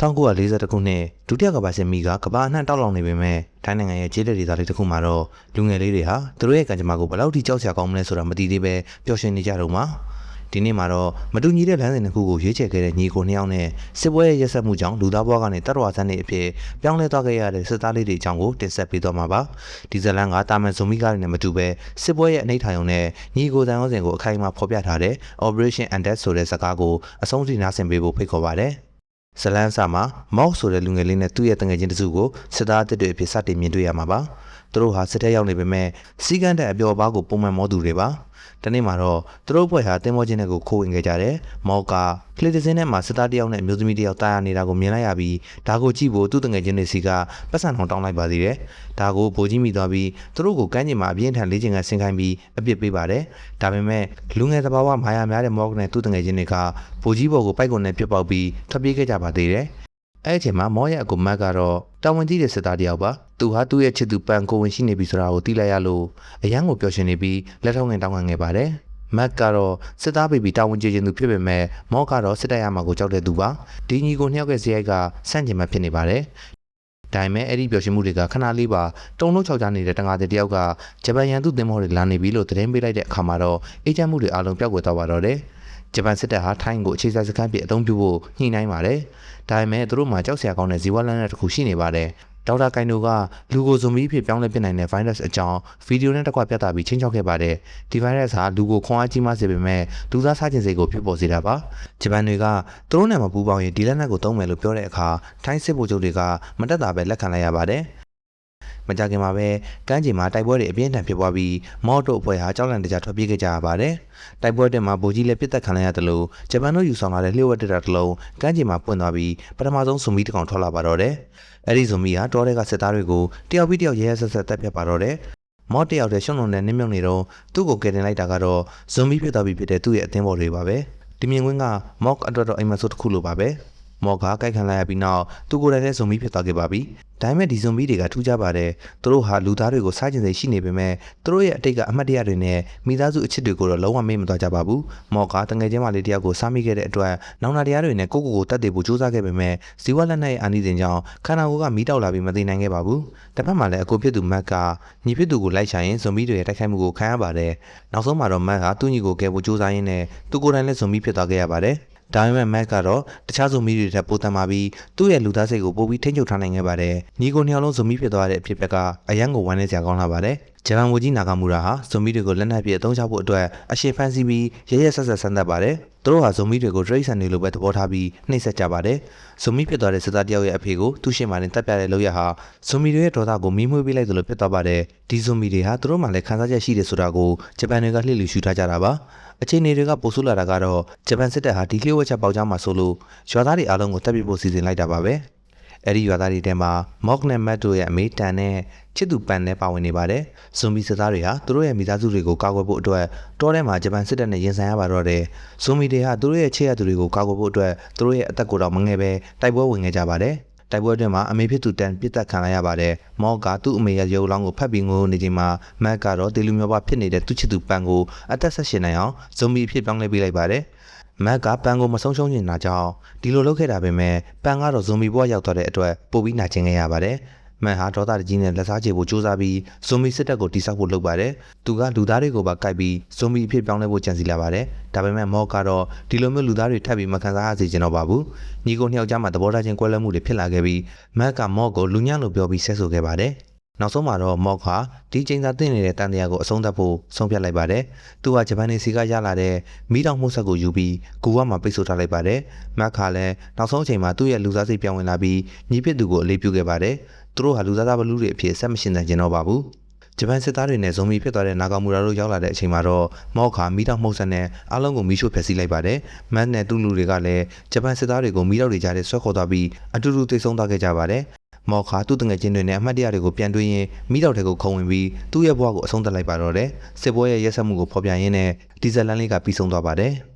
1940 ခုနှစ်ဒုတိယကမ္ဘာစစ်မီးကကမ္ဘာအနှံ့တောက်လောင်နေပေမဲ့ထိုင်းနိုင်ငံရဲ့ကျေးလက်ဒေသလေးတစ်ခုမှာတော့လူငယ်လေးတွေဟာသူတို့ရဲ့ကံကြမ္မာကိုဘယ်လောက်ထိကြောက်စရာကောင်းမလဲဆိုတာမသိသေးပဲပျော်ရွှင်နေကြတော့မှာဒီနေ့မှာတော့မတူညီတဲ့လမ်းစဉ်တစ်ခုကိုရွေးချယ်ခဲ့တဲ့ညီကိုနှစ်ယောက်နဲ့စစ်ပွဲရဲ့ရက်စက်မှုကြောင့်လူသားဘဝကနေတတ်တော်ဆန်းနေအဖြစ်ပြောင်းလဲသွားခဲ့ရတဲ့စစ်သားလေးတွေအကြောင်းကိုတင်ဆက်ပေးသွားမှာပါဒီဇလန်ကတာမန်ဇိုမီကားတွေနဲ့မတူပဲစစ်ပွဲရဲ့အနှိဋ္ဌာရုံနဲ့ညီကိုတန်ရောစဉ်ကိုအခိုင်အမာဖော်ပြထားတဲ့ Operation Undead ဆိုတဲ့ဇာတ်ကားကိုအဆုံးထိနားဆင်ပေးဖို့ဖိတ်ခေါ်ပါတယ်ဇလန်စာမှာမောက်ဆိုတဲ့လူငယ်လေးနဲ့သူ့ရဲ့တငယ်ချင်းတစုကိုစစ်သားအသစ်တွေအဖြစ်စတင်မြင်တွေ့ရမှာပါသူတို့ဟာစစ်တပ်ရောက်နေပေမဲ့စီကန်းတဲ့အပျော်ပါးကိုပုံမှန်မောသူတွေပါတနေ့မှာတော့သူတို့ဘွဲ့ဟာတင်းမောချင်းတွေကိုခိုးဝင်ခဲ့ကြတယ်မောက်ကဖလီတစင်းထဲမှာစစ်သားတယောက်နဲ့အမျိုးသမီးတယောက်တာယာနေတာကိုမြင်လိုက်ရပြီးဒါကိုကြည့်ဖို့သူ့တငယ်ချင်းတွေစီကပတ်စံထောင်တောင်းလိုက်ပါသေးတယ်ဒါကိုဗိုလ်ကြီးမိသွားပြီးသူတို့ကိုကမ်းခြေမှာအပြင်းထန်လေ့ကျင့်ခန်းဆင်ခိုင်းပြီးအပြစ်ပေးပါတယ်ဒါပေမဲ့လူငယ်သဘာဝမာယာများတဲ့မောက်နဲ့သူ့တငယ်ချင်းတွေကဗိုလ်ကြီးဘော်ကိုပိုက်ကွန်နဲ့ပြစ်ပေါက်ပြီးထွက်ပြေးခဲ့ကြပါသေးတယ်အဲ့အချိန်မှာမောရဲ့အကူမတ်ကတော့တာဝန်ကြီးတဲ့စစ်သားတယောက်ပါသူဟာသူ့ရဲ့ချစ်သူပန်ကိုဝင်ရှိနေပြီဆိုတာကိုသိလိုက်ရလို့အရန်ကိုပျော်ရွှင်နေပြီးလက်ထောက်ငင်တောင်းခံခဲ့ပါတယ်မတ်ကတော့စစ်သားဘေဘီတာဝန်ကျေခြင်းသူဖြစ်ပေမဲ့မောကတော့စစ်တပ်ရမှာကိုကြောက်တဲ့သူပါဒီညီကိုနှစ်ယောက်ရဲ့ဇယိုက်ကဆန့်ကျင်ဘက်ဖြစ်နေပါတယ်ဒါပေမဲ့အဲ့ဒီပျော်ရွှင်မှုတွေကခဏလေးပါတုံလုံးချောက်ချနေတဲ့တန်ငါတဲ့တယောက်ကဂျပန်ရန်သူသင်္ဘောတွေလာနေပြီလို့သတင်းပေးလိုက်တဲ့အခါမှာတော့အေဂျင့်မှုတွေအလုံးပျောက်ကွယ်သွားပါတော့တယ်ဂျပန်စစ်တပ်ဟာထိုင်းကိုအခြေစိုက်စခန်းပြအသုံးပြုဖို့ညှိနှိုင်းပါတယ်ဒါပေမဲ့သူတို့မှာကြောက်စရာကောင်းတဲ့ဇီဝလန်းတစ်ခုရှိနေပါတယ်ဒေါက်တာကိုင်နိုကလူကိုဇွန်မီဖြစ်ပြောင်းလဲပြနိုင်တဲ့ virus အကြောင်းဗီဒီယိုနဲ့တစ်ကွပြသပြီးချင်းချောက်ခဲ့ပါတယ်ဒီ virus ဟာလူကိုခွန်အားကြီးမားစေပေမဲ့လူသားစားခြင်းစိတ်ကိုဖြစ်ပေါ်စေတာပါဂျပန်တွေကသူတို့နဲ့မပူးပေါင်းရင်ဒီလက်နက်ကိုသုံးမယ်လို့ပြောတဲ့အခါထိုင်းစစ်ဗိုလ်ချုပ်တွေကမတက်တာပဲလက်ခံလိုက်ရပါတယ်မကြခင်မှာပဲကမ်းခြေမှာတိုက်ပွဲတွေအပြင်းထန်ဖြစ်ပွားပြီးမော့တို့အဖွဲ့ဟာကြောက်လန့်တကြားထွက်ပြေးခဲ့ကြရပါတယ်တိုက်ပွဲတွေမှာဗိုလ်ကြီးလည်းပြစ်တက်ခံလိုက်ရတယ်လို့ဂျပန်တို့ယူဆောင်လာတဲ့လျှို့ဝှက်တက်တာတစ်လုံးကမ်းခြေမှာပွင့်သွားပြီးပထမဆုံးဇွန်မီတစ်ကောင်ထွက်လာပါတော့တယ်အဲ့ဒီဇွန်မီဟာတောထဲကစစ်သားတွေကိုတယောက်ပြီးတယောက်ရဲရဲဆက်ဆက်တပ်ဖြတ်ပါတော့တယ်မော့တယောက်တည်းရှုံလုံးနဲ့နင်းမြုပ်နေတော့သူ့ကိုကယ်တင်လိုက်တာကတော့ဇွန်မီဖြစ်သွားပြီဖြစ်တဲ့သူ့ရဲ့အသင်းဘော်တွေပါပဲဒီမြင်ကွင်းကမော့အတွက်တော့အိမ်မဆိုးတစ်ခုလိုပါပဲမော်ကကိုက်ခံလိုက်ရပြီးနောက်သူကိုယ်တိုင်လည်းဇွန်မီဖြစ်သွားခဲ့ပါပြီဒါပေမဲ့ဒီဇွန်မီတွေကထူးခြားပါတယ်သူတို့ဟာလူသားတွေကိုစားကျင်စိတ်ရှိနေပေမဲ့သူတို့ရဲ့အတိတ်ကအမှတ်တရတွေနဲ့မိသားစုအချစ်တွေကိုတော့လုံးဝမေ့မသွားကြပါဘူးမော်ကတငယ်ချင်းမလေးတယောက်ကိုစားမိခဲ့တဲ့အတွက်နောင်နာတရားတွေနဲ့ကိုတတ်တည်ဖို့ကြိုးစားခဲ့ပေမဲ့ဇီဝလက်နက်ရဲ့အာနိသင်ကြောင့်ခန္ဓာကိုယ်ကမီးတောက်လာပြီးမသိနိုင်ခဲ့ပါဘူးတစ်ဖက်မှာလည်းအကိုဖြစ်သူမတ်ကညီဖြစ်သူကိုလိုက်ချရင်ဇွန်မီတွေရဲ့တိုက်ခိုက်မှုကိုခံရပါတယ်နောက်ဆုံးမှာတော့မတ်ကသူ့ညီကိုကယ်ဖို့ကြိုးစားရင်းနဲ့သူကိုယ်တိုင်လည်းဇွန်မီဖြစ်သွားခဲ့ရပါတယ်ဒါပေမဲ့မက်ကတော့တခြားဇွန်မီတွေထက်ပိုတန်ပါပြီးသူ့ရဲ့လူသားစိတ်ကိုပိုပြီးထိန်းချုပ်ထားနိုင်ခဲ့ပါတယ်။ညီကိုနှစ်ယောက်လုံးဇွန်မီဖြစ်သွားတဲ့အဖြစ်အပျက်ကအရန်ကိုဝမ်းနည်းစရာကောင်းလာပါတယ်။ဂျပန်ဝူကြီးနာဂါမူရာဟာဇွန်မီတွေကိုလက်နက်ပြည့်အသုံးချဖို့အတွက်အရှင်ဖန်စီပြီးရဲရဲဆက်ဆက်ဆန်းသက်ပါတယ်။သူတို့ဟာဇွန်မီတွေကိုတရိတ်ဆန်တွေလိုပဲသဘောထားပြီးနှိပ်စက်ကြပါတယ်။ဇွန်မီဖြစ်သွားတဲ့စစ်သားတယောက်ရဲ့အဖေကိုသူ့ရှေ့မှာတင်တပ်ပြတဲ့လောက်ရဟာဇွန်မီတွေရဲ့ဒေါသကိုမီးမွေးပေးလိုက်သလိုဖြစ်သွားပါတယ်။ဒီဇွန်မီတွေဟာသူတို့မှလည်းခံစားချက်ရှိတယ်ဆိုတာကိုဂျပန်တွေကလှည့်လည်ရှုထားကြတာပါ။အခြေအနေတွေကပိုဆိုးလာတာကတော့ဂျပန်စစ်တပ်ဟာဒီလျှို့ဝှက်ချက်ပေါက်ကြားမှာဆိုလို့ရွာသားတွေအားလုံးကိုတပ်ပစ်ဖို့စီစဉ်လိုက်တာပါပဲအဲ့ဒီရွာသားတွေထဲမှာမော့ကနဲ့မတ်တို့ရဲ့အမေတန်နဲ့ချစ်သူပန်နဲ့ပါဝင်နေပါတယ်ဇွန်မီစစ်သားတွေဟာသူတို့ရဲ့မိသားစုတွေကိုကာကွယ်ဖို့အတွက်တောထဲမှာဂျပန်စစ်တပ်နဲ့ရင်ဆိုင်ရပါတော့တယ်ဇွန်မီတွေဟာသူတို့ရဲ့ချစ်ရသူတွေကိုကာကွယ်ဖို့အတွက်သူတို့ရဲ့အသက်ကိုတော့မငယ်ပဲတိုက်ပွဲဝင်ခဲ့ကြပါတယ်တိုက်ပွဲတွင်မှာအမေဖြစ်သူတန်ပြစ်တက်ခံလိုက်ရပါတယ်။မော့ကသူ့အမေရဲ့ရုပ်လောင်းကိုဖတ်ပြီးငိုနေချိန်မှာမတ်ကတော့တေလူမျိုးပါဖြစ်နေတဲ့သူ့ချစ်သူပန်ကိုအသက်ဆက်ရှင်နိုင်အောင်ဇွန်မီဖြစ်ပြောင်းလဲပေးလိုက်ပါတယ်။မတ်ကပန်ကိုမဆုံးရှုံးနေတာကြောင့်ဒီလိုလုပ်ခဲ့တာပဲမဲ့ပန်ကတော့ဇွန်မီဘဝရောက်သွားတဲ့အတွက်ပိုပြီးနာကျင်ခဲ့ရပါတယ်။မန်ဟာဒေါသတကြီးနဲ့လက်စားချေဖို့ကြိုးစားပြီးဇွန်မီစစ်တပ်ကိုတိစောက်ဖို့လုပ်ပါတယ်။သူကလူသားတွေကိုပါကိုက်ပြီးဇွန်မီအဖြစ်ပြောင်းလဲဖို့ကြံစည်လာပါတယ်။ဒါပေမဲ့မော့ကတော့ဒီလိုမျိုးလူသားတွေထပ်ပြီးမခံစားရစေချင်တော့ပါဘူး။ညီကိုနှစ်ယောက်ကြားမှာသဘောထားချင်းကွဲလွဲမှုတွေဖြစ်လာခဲ့ပြီးမတ်ကမော့ကိုလူညံ့လို့ပြောပြီးဆဲဆိုခဲ့ပါတယ်။နောက်ဆုံးမှာတော့မော့ဟာဒီချိန်သာတင်နေတဲ့တန်တရားကိုအဆုံးသတ်ဖို့ဆုံးဖြတ်လိုက်ပါတယ်။သူကဂျပန်နေစီကရလာတဲ့မီးတောင်မှုဆက်ကိုယူပြီးကူဝါမှာပိတ်ဆို့ထားလိုက်ပါတယ်။မတ်ကလည်းနောက်ဆုံးအချိန်မှာသူ့ရဲ့လူသားစိတ်ပြောင်းဝင်လာပြီးညီပစ်သူကိုအလေးပြုခဲ့ပါတယ်။သူတို့ဟာလူသားဘလူးတွေအဖြစ်ဆက်မရှင်နိုင်ကြတော့ပါဘူး။ဂျပန်စစ်သားတွေနဲ့ဇွန်မီဖြစ်သွားတဲ့နာဂါမူရာတို့ရောက်လာတဲ့အချိန်မှာတော့မော့ခါမီးတောင်မှုဆက်နဲ့အားလုံးကိုမီးရှို့ဖျက်ဆီးလိုက်ပါတယ်။မတ်နဲ့သူ့လူတွေကလည်းဂျပန်စစ်သားတွေကိုမီးတောက်တွေကြားထဲဆွဲခေါ်သွားပြီးအတူတူတိတ်ဆုံးသွားခဲ့ကြပါတယ်။မော်ခါသူ့တငယ်ချင်းတွေနဲ့အမှတ်တရတွေကိုပြန်တွေ့ရင်မိတောက်တွေကိုခုံဝင်ပြီးသူ့ရဲ့ဘဝကိုအဆုံးသတ်လိုက်ပါတော့တယ်စစ်ပွဲရဲ့ရက်စက်မှုကိုဖော်ပြရင်းနဲ့ဒီဇယ်လန်လေးကပြီးဆုံးသွားပါတယ်